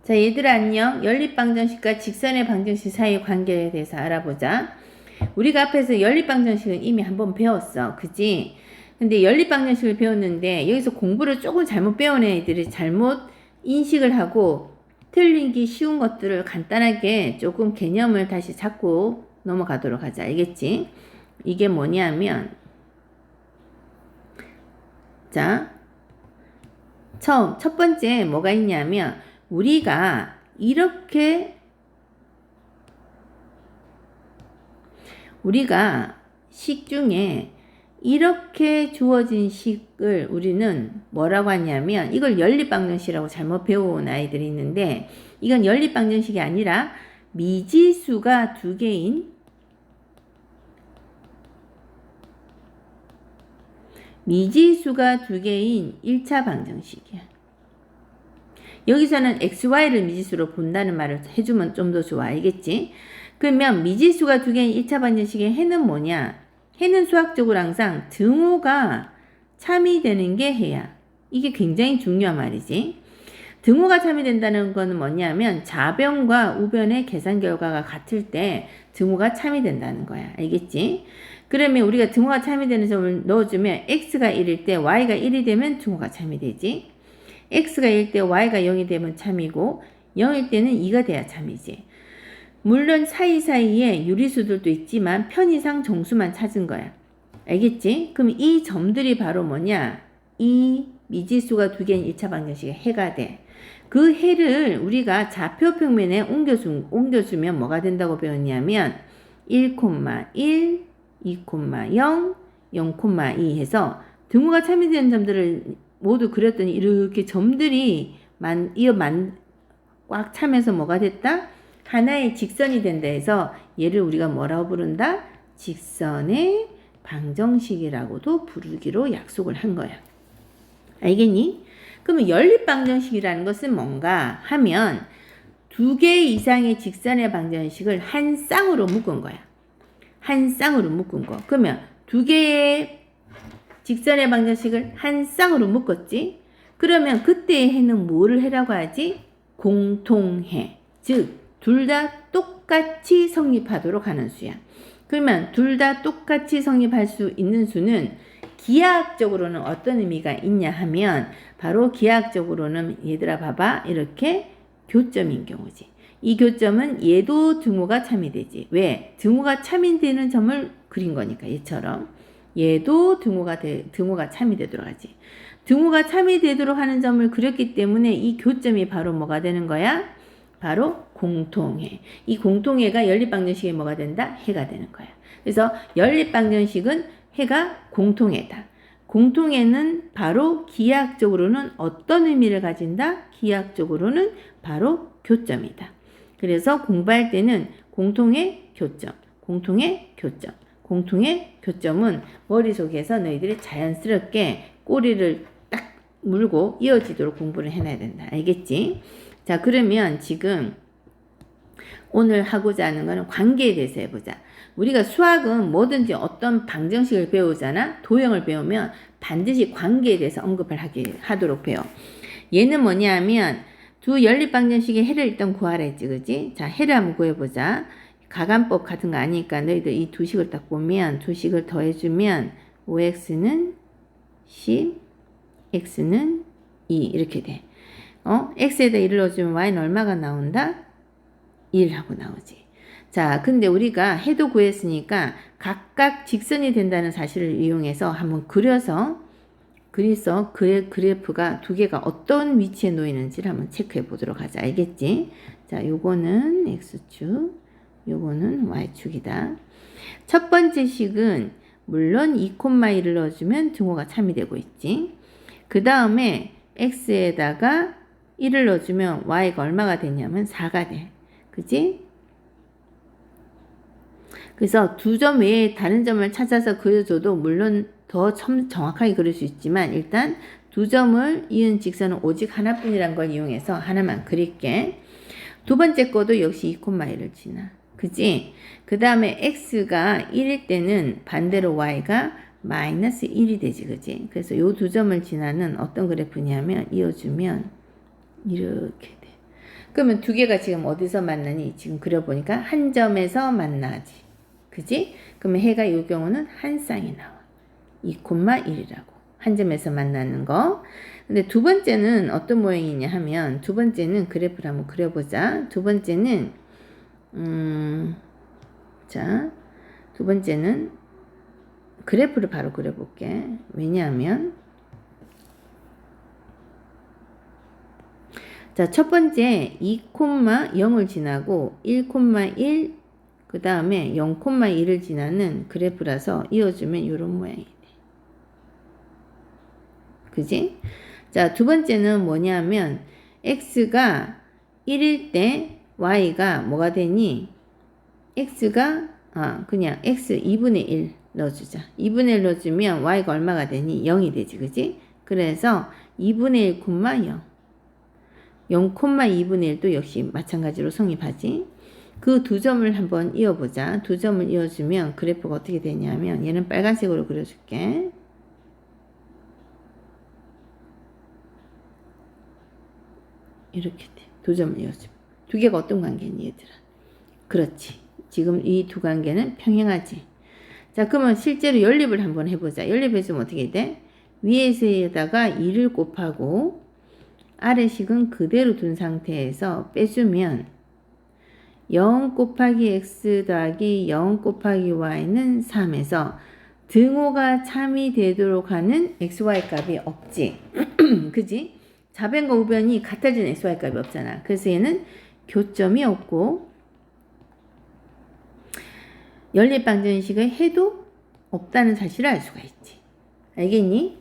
자, 얘들아 안녕. 연립방정식과 직선의 방정식 사이의 관계에 대해서 알아보자. 우리가 앞에서 연립방정식은 이미 한번 배웠어. 그지? 근데 연립방정식을 배웠는데 여기서 공부를 조금 잘못 배운 애들이 잘못 인식을 하고 틀리기 쉬운 것들을 간단하게 조금 개념을 다시 잡고 넘어가도록 하자. 알겠지? 이게 뭐냐면 자, 첫 번째 뭐가 있냐면 우리가 식 중에 이렇게 주어진 식을 우리는 뭐라고 하냐면 이걸 연립방정식이라고 잘못 배워온 아이들이 있는데 이건 연립방정식이 아니라 미지수가 두 개인 1차 방정식이야. 여기서는 xy를 미지수로 본다는 말을 해주면 좀 더 좋아. 알겠지? 그러면 미지수가 두 개인 1차 방정식의 해는 뭐냐? 해는 수학적으로 항상 등호가 참이되는 게 해야. 이게 굉장히 중요한 말이지. 등호가 참이된다는 거는 뭐냐면 좌변과 우변의 계산 결과가 같을 때 등호가 참이된다는 거야. 알겠지? 그러면 우리가 등호가 참이되는 점을 넣어주면 x가 1일 때 y가 1이 되면 등호가 참이되지. x가 1일 때 y가 0이 되면 참이고 0일 때는 2가 돼야 참이지. 물론 사이사이에 유리수들도 있지만 편의상 정수만 찾은 거야. 알겠지? 그럼 이 점들이 바로 뭐냐? 이 미지수가 두 개인 1차 방정식의 해가 돼. 그 해를 우리가 좌표 평면에 옮겨주면 뭐가 된다고 배웠냐면 1,1, 2,0, 0,2 해서 등호가 참이되는 점들을 모두 그렸더니 이렇게 점들이 꽉 차면서 뭐가 됐다? 하나의 직선이 된다 해서 얘를 우리가 뭐라고 부른다? 직선의 방정식이라고도 부르기로 약속을 한 거야. 알겠니? 그러면 연립방정식이라는 것은 뭔가 하면 두 개 이상의 직선의 방정식을 한 쌍으로 묶은 거야. 한 쌍으로 묶은 거. 그러면 두 개의 직선의 방정식을 한 쌍으로 묶었지? 그러면 그때의 해는 뭐를 해라고 하지? 공통해. 즉, 둘 다 똑같이 성립하도록 하는 수야. 그러면 둘 다 똑같이 성립할 수 있는 수는 기하학적으로는 어떤 의미가 있냐 하면 바로 기하학적으로는 얘들아 봐봐. 이렇게 교점인 경우지. 이 교점은 얘도 등호가 참이되지. 왜? 등호가 참이되는 점을 그린 거니까 얘처럼. 얘도 등호가 참이되도록 하지. 등호가 참이되도록 하는 점을 그렸기 때문에 이 교점이 바로 뭐가 되는 거야? 바로 공통해. 이 공통해가 연립방정식에 뭐가 된다? 해가 되는 거야. 그래서 연립방정식은 해가 공통해다. 공통해는 바로 기하학적으로는 어떤 의미를 가진다? 기하학적으로는 바로 교점이다. 그래서 공부할 때는 공통해 교점, 공통해 교점, 공통해 교점은 머릿속에서 너희들이 자연스럽게 꼬리를 딱 물고 이어지도록 공부를 해놔야 된다. 알겠지? 자, 그러면 지금 오늘 하고자 하는 거는 관계에 대해서 해보자. 우리가 수학은 뭐든지 어떤 방정식을 배우잖아. 도형을 배우면 반드시 관계에 대해서 언급을 하도록 배워. 얘는 뭐냐 하면 두 연립방정식의 해를 일단 구하라 했지. 그지? 자, 해를 한번 구해보자. 가간법 같은 거 아니까 너희들 이 두 식을 딱 보면 두 식을 더해주면 5x는 10, x는 2 이렇게 돼. x에다 1을 넣어주면 y는 얼마가 나온다? 1하고 나오지. 자, 근데 우리가 해도 구했으니까 각각 직선이 된다는 사실을 이용해서 한번 그래서 그래프가 두 개가 어떤 위치에 놓이는지를 한번 체크해 보도록 하자. 알겠지? 자, 요거는 x축, 요거는 y축이다. 첫 번째 식은 물론 2,1을 넣어주면 등호가 참이되고 있지. 그 다음에 x에다가 1을 넣어주면 y가 얼마가 되냐면 4가 돼. 그지? 그래서 두 점 외에 다른 점을 찾아서 그려줘도 물론 더 정확하게 그릴 수 있지만 일단 두 점을 이은 직선은 오직 하나뿐이란 걸 이용해서 하나만 그릴게. 두 번째 거도 역시 2,1을 지나. 그지? 그 다음에 x가 1일 때는 반대로 y가 마이너스 1이 되지. 그지? 그래서 이 두 점을 지나는 어떤 그래프냐면 이어주면 이렇게 돼. 그러면 두 개가 지금 어디서 만나니? 지금 그려보니까 한 점에서 만나지. 그지? 그러면 해가 이 경우는 한 쌍이 나와. 2,1이라고. 한 점에서 만나는 거. 근데 두 번째는 어떤 모양이냐 하면, 두 번째는 그래프를 한번 그려보자. 두 번째는, 자, 두 번째는 그래프를 바로 그려볼게. 왜냐하면, 자, 첫 번째 2,0을 지나고 1,1, 그 다음에 0,1을 지나는 그래프라서 이어주면 이런 모양이 돼. 그지? 자, 두 번째는 뭐냐면 x가 1일 때 y가 뭐가 되니? x가 그냥 x 2분의 1 넣어주자. 2분의 1 넣어주면 y가 얼마가 되니? 0이 되지. 그지? 그래서 2분의 1,0 0,2분의 1도 역시 마찬가지로 성립하지. 그 두 점을 한번 이어보자. 두 점을 이어주면 그래프가 어떻게 되냐면 얘는 빨간색으로 그려줄게. 이렇게 돼. 두 점을 이어주면. 두 개가 어떤 관계니 얘들아? 그렇지. 지금 이 두 관계는 평행하지. 자, 그러면 실제로 연립을 한번 해보자. 연립해주면 어떻게 돼? 위에서에다가 2를 곱하고 아래식은 그대로 둔 상태에서 빼주면 0 곱하기 x 더하기 0 곱하기 y는 3에서 등호가 참이 되도록 하는 xy 값이 없지. 그지? 좌변과 우변이 같아진 xy 값이 없잖아. 그래서 얘는 교점이 없고 연립방정식의 해도 없다는 사실을 알 수가 있지. 알겠니?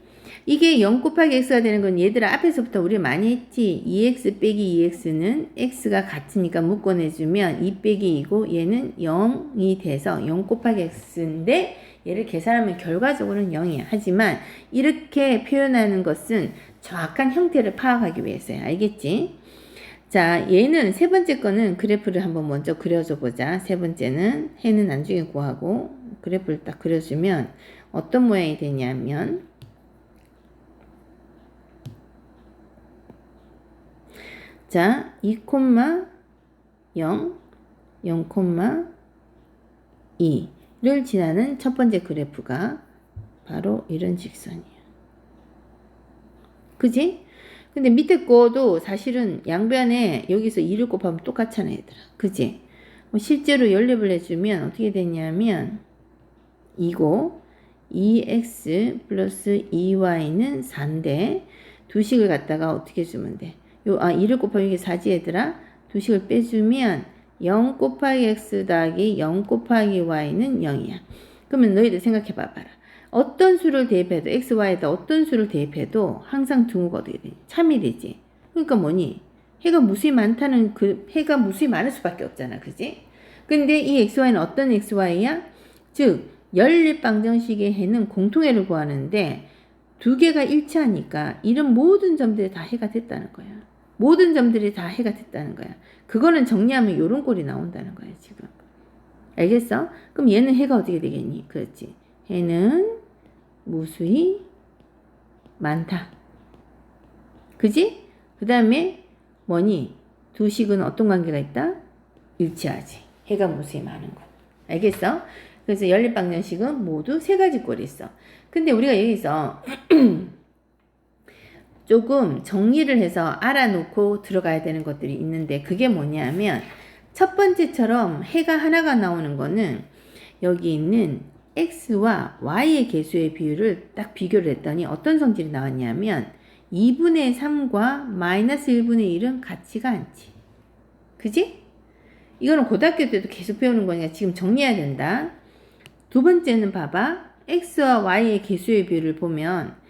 이게 0 곱하기 x가 되는 건 얘들아 앞에서부터 우리 많이 했지. 2x 빼기 2x는 x가 같으니까 묶어내주면 2 빼기 2고 얘는 0이 돼서 0 곱하기 x인데 얘를 계산하면 결과적으로는 0이야. 하지만 이렇게 표현하는 것은 정확한 형태를 파악하기 위해서야. 알겠지? 자, 얘는 세 번째 거는 그래프를 한번 먼저 그려줘 보자. 세 번째는 해는 나중에 구하고 그래프를 딱 그려주면 어떤 모양이 되냐면 자, 2,0, 0,2를 지나는 첫 번째 그래프가 바로 이런 직선이야. 그지? 근데 밑에 거도 사실은 양변에 여기서 2를 곱하면 똑같잖아, 얘들아. 그지? 실제로 연립을 해주면 어떻게 되냐면 이거 2x 플러스 2y는 4인데 두식을 갖다가 어떻게 주면 돼? 2를 곱하면 이게 4지 얘들아. 두식을 빼주면 0 곱하기 x 더하기 0 곱하기 y는 0이야. 그러면 너희들 생각해 봐봐라. 어떤 수를 대입해도 x, y에다 어떤 수를 대입해도 항상 등호가 어떻게 되니? 참이 되지. 그러니까 뭐니? 해가 무수히 많다는 해가 무수히 많을 수밖에 없잖아. 그지? 근데 이 x, y는 어떤 x, y야? 즉 연립방정식의 해는 공통해를 구하는데 두 개가 일치하니까 이런 모든 점들이 다 해가 됐다는 거야. 모든 점들이 다 해가 됐다는 거야. 그거는 정리하면 이런 꼴이 나온다는 거야, 지금. 알겠어? 그럼 얘는 해가 어떻게 되겠니? 그렇지. 해는 무수히 많다. 그지? 그 다음에 뭐니? 두 식은 어떤 관계가 있다? 일치하지. 해가 무수히 많은 거. 알겠어? 그래서 연립방정식은 모두 세 가지 꼴이 있어. 근데 우리가 여기서 조금 정리를 해서 알아놓고 들어가야 되는 것들이 있는데 그게 뭐냐면 첫 번째처럼 해가 하나가 나오는 거는 여기 있는 x와 y의 개수의 비율을 딱 비교를 했더니 어떤 성질이 나왔냐면 2분의 3과 마이너스 1분의 1은 같지가 않지. 그지? 이거는 고등학교 때도 계속 배우는 거니까 지금 정리해야 된다. 두 번째는 봐봐. x와 y의 개수의 비율을 보면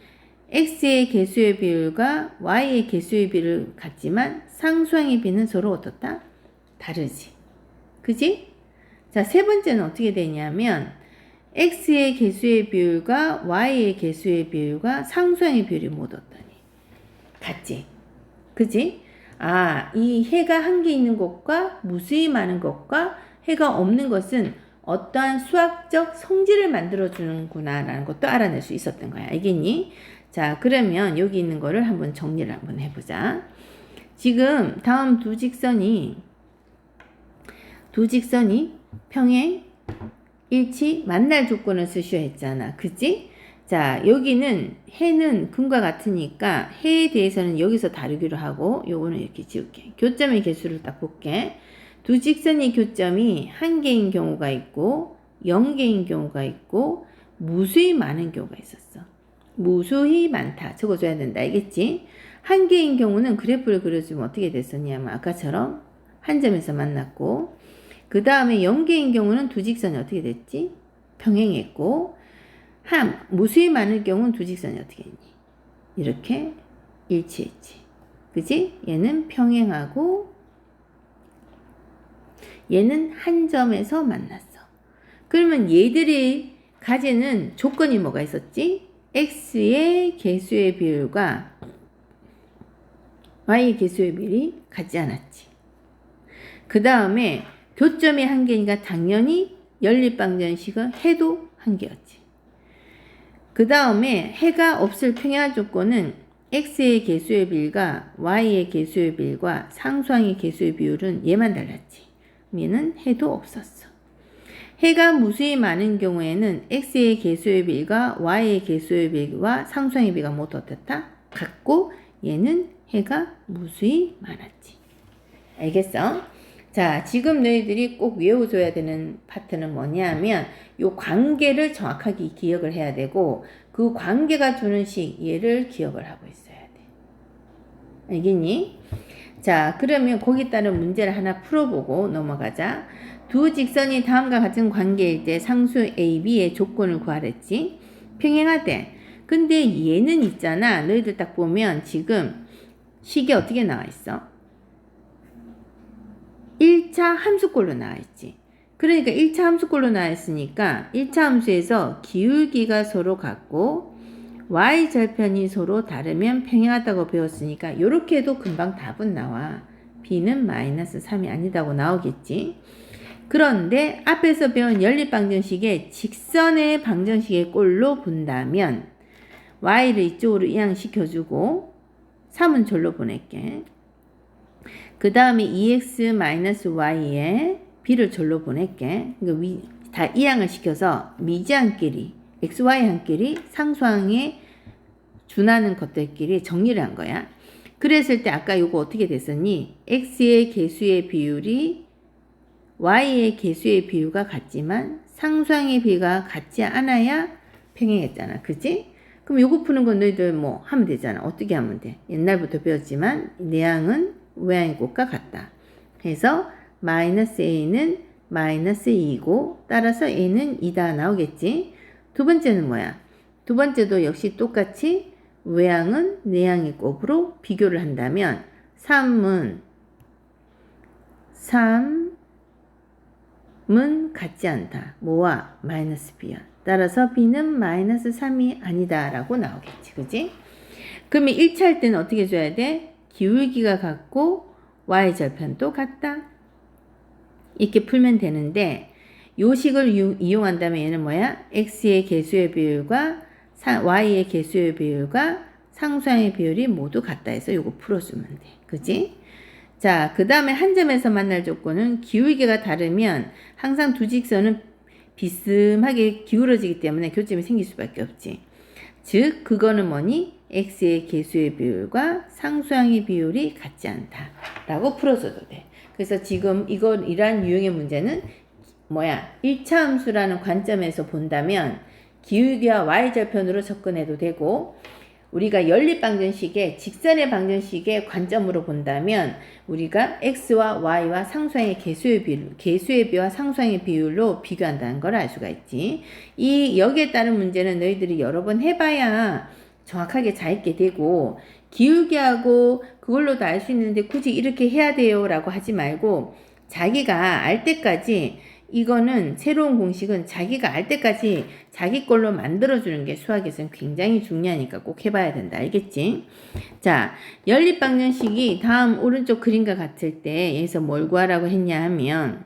x의 개수의 비율과 y의 개수의 비율을 같지만 상수항의 비는 서로 어떻다? 다르지. 그지? 자, 세 번째는 어떻게 되냐면 x의 개수의 비율과 y의 개수의 비율과 상수항의 비율이 모두 어떠니? 같지. 그지? 이 해가 한 개 있는 것과 무수히 많은 것과 해가 없는 것은 어떠한 수학적 성질을 만들어주는구나 라는 것도 알아낼 수 있었던 거야. 알겠니? 자, 그러면 여기 있는 거를 한번 정리를 한번 해보자. 지금 다음 두 직선이 평행, 일치, 만날 조건을 쓰셔야 했잖아. 그치? 자, 여기는 해는 금과 같으니까 해에 대해서는 여기서 다루기로 하고 요거는 이렇게 지울게. 교점의 개수를 딱 볼게. 두 직선의 교점이 한 개인 경우가 있고 0개인 경우가 있고 무수히 많은 경우가 있었어. 무수히 많다. 적어줘야 된다. 알겠지? 한 개인 경우는 그래프를 그려주면 어떻게 됐었냐면 아까처럼 한 점에서 만났고 그 다음에 0개인 경우는 두 직선이 어떻게 됐지? 평행했고 무수히 많은 경우는 두 직선이 어떻게 했니? 이렇게 일치했지. 그지? 얘는 평행하고 얘는 한 점에서 만났어. 그러면 얘들이 가지는 조건이 뭐가 있었지? x의 개수의 비율과 y의 개수의 비율이 같지 않았지. 그 다음에 교점이 한 개니까 당연히 연립방정식은 해도 한 개였지. 그 다음에 해가 없을 평행한 조건은 x의 개수의 비율과 y의 개수의 비율과 상수항의 개수의 비율은 얘만 달랐지. 얘는 해도 없었어. 해가 무수히 많은 경우에는 x의 개수의 비율과 y의 개수의 비율과 상수항의 비율가 모두 어떻다? 같고 얘는 해가 무수히 많았지. 알겠어? 자, 지금 너희들이 꼭 외워줘야 되는 파트는 뭐냐면 요 관계를 정확하게 기억을 해야 되고 그 관계가 주는 식 얘를 기억을 하고 있어야 돼. 알겠니? 자, 그러면 거기에 따른 문제를 하나 풀어보고 넘어가자. 두 직선이 다음과 같은 관계일 때 상수 A, B의 조건을 구하랬지. 평행하대. 근데 얘는 있잖아. 너희들 딱 보면 지금 식이 어떻게 나와 있어? 1차 함수꼴로 나와 있지. 그러니까 1차 함수꼴로 나와 있으니까 1차 함수에서 기울기가 서로 같고 y절편이 서로 다르면 평행하다고 배웠으니까 이렇게 해도 금방 답은 나와. b는 마이너스 3이 아니다고 나오겠지. 그런데 앞에서 배운 연립방정식의 직선의 방정식의 꼴로 본다면 y를 이쪽으로 이항시켜주고 3은 절로 보낼게. 그 다음에 2x-y에 b를 절로 보낼게. 그러니까 다 이항을 시켜서 미지항끼리 xy 항끼리 상수항에 준하는 것들끼리 정리를 한 거야. 그랬을 때 아까 이거 어떻게 됐었니? x의 개수의 비율이 y의 개수의 비율과 같지만 상수항의 비가 같지 않아야 평행했잖아. 그치? 그럼 요거 푸는 건 너희들 뭐 하면 되잖아. 어떻게 하면 돼? 옛날부터 배웠지만 내항은 외항의 꼴과 같다. 그래서 마이너스 a는 마이너스 2이고 따라서 a는 2다 나오겠지. 두 번째는 뭐야? 두 번째도 역시 똑같이 외항은 내항의 곱으로 비교를 한다면 3은 같지 않다. 뭐와? 마이너스 b야. 따라서 b는 마이너스 3이 아니다 라고 나오겠지. 그지? 그러면 1차 할 때는 어떻게 줘야 돼? 기울기가 같고 y절편도 같다. 이렇게 풀면 되는데 요 식을 이용한다면 얘는 뭐야? x의 개수의 비율과 y의 개수의 비율과 상수항의 비율이 모두 같다 해서 요거 풀어주면 돼. 그지? 자, 그 다음에 한 점에서 만날 조건은 기울기가 다르면 항상 두 직선은 비스듬하게 기울어지기 때문에 교점이 생길 수밖에 없지. 즉 그거는 뭐니? x의 개수의 비율과 상수항의 비율이 같지 않다 라고 풀어줘도 돼. 그래서 지금 이러한 유형의 문제는 뭐야? 1차 함수라는 관점에서 본다면 기울기와 y절편으로 접근해도 되고 우리가 연립방정식의 직선의 방정식의 관점으로 본다면 우리가 x와 y와 상수항의 개수의 비와 상수항의 비율로 비교한다는 걸 알 수가 있지. 여기에 따른 문제는 너희들이 여러 번 해봐야 정확하게 잘 있게 되고 기울기하고 그걸로도 알 수 있는데 굳이 이렇게 해야 돼요 라고 하지 말고 자기가 알 때까지 이거는 새로운 공식은 자기가 알 때까지 자기 걸로 만들어주는 게 수학에서는 굉장히 중요하니까 꼭 해봐야 된다. 알겠지? 자, 연립방정식이 다음 오른쪽 그림과 같을 때 여기서 뭘 구하라고 했냐 하면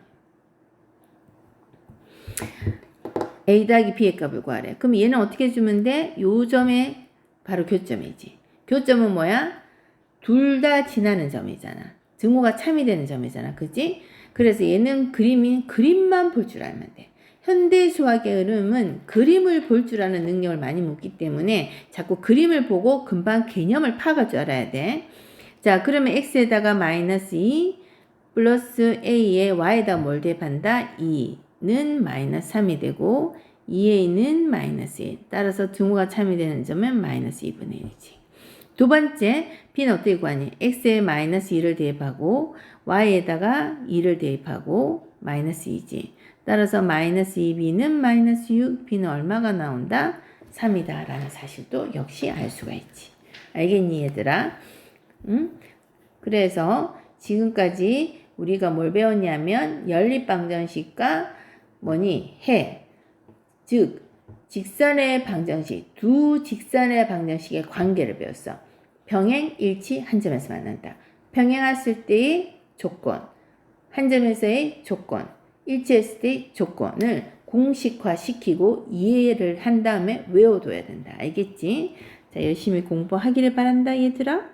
a 더하기 b의 값을 구하래. 그럼 얘는 어떻게 주면 돼? 요 점에 바로 교점이지. 교점은 뭐야? 둘 다 지나는 점이잖아. 등호가 참이 되는 점이잖아. 그지? 그래서 얘는 그림만 볼 줄 알면 돼. 현대 수학의 흐름은 그림을 볼 줄 아는 능력을 많이 묻기 때문에 자꾸 그림을 보고 금방 개념을 파악할 줄 알아야 돼. 자, 그러면 x에다가 마이너스 2 플러스 a에 y에다 뭘 대입한다? 2는 마이너스 3이 되고 2a는 마이너스 1. 따라서 등호가 참이 되는 점은 마이너스 2분의 1이지. 두 번째, b는 어떻게 구하니? x에 마이너스 2를 대입하고 y에다가 2를 대입하고 마이너스 2지. 따라서 마이너스 2b는 마이너스 6, b는 얼마가 나온다? 3이다 라는 사실도 역시 알 수가 있지. 알겠니 얘들아? 응? 그래서 지금까지 우리가 뭘 배웠냐면 연립방정식과 뭐니? 해. 즉 직선의 방정식, 두 직선의 방정식의 관계를 배웠어. 평행, 일치, 한 점에서 만난다. 평행했을 때의 조건, 한 점에서의 조건, 일치했을 때의 조건을 공식화시키고 이해를 한 다음에 외워둬야 된다. 알겠지? 자, 열심히 공부하기를 바란다, 얘들아.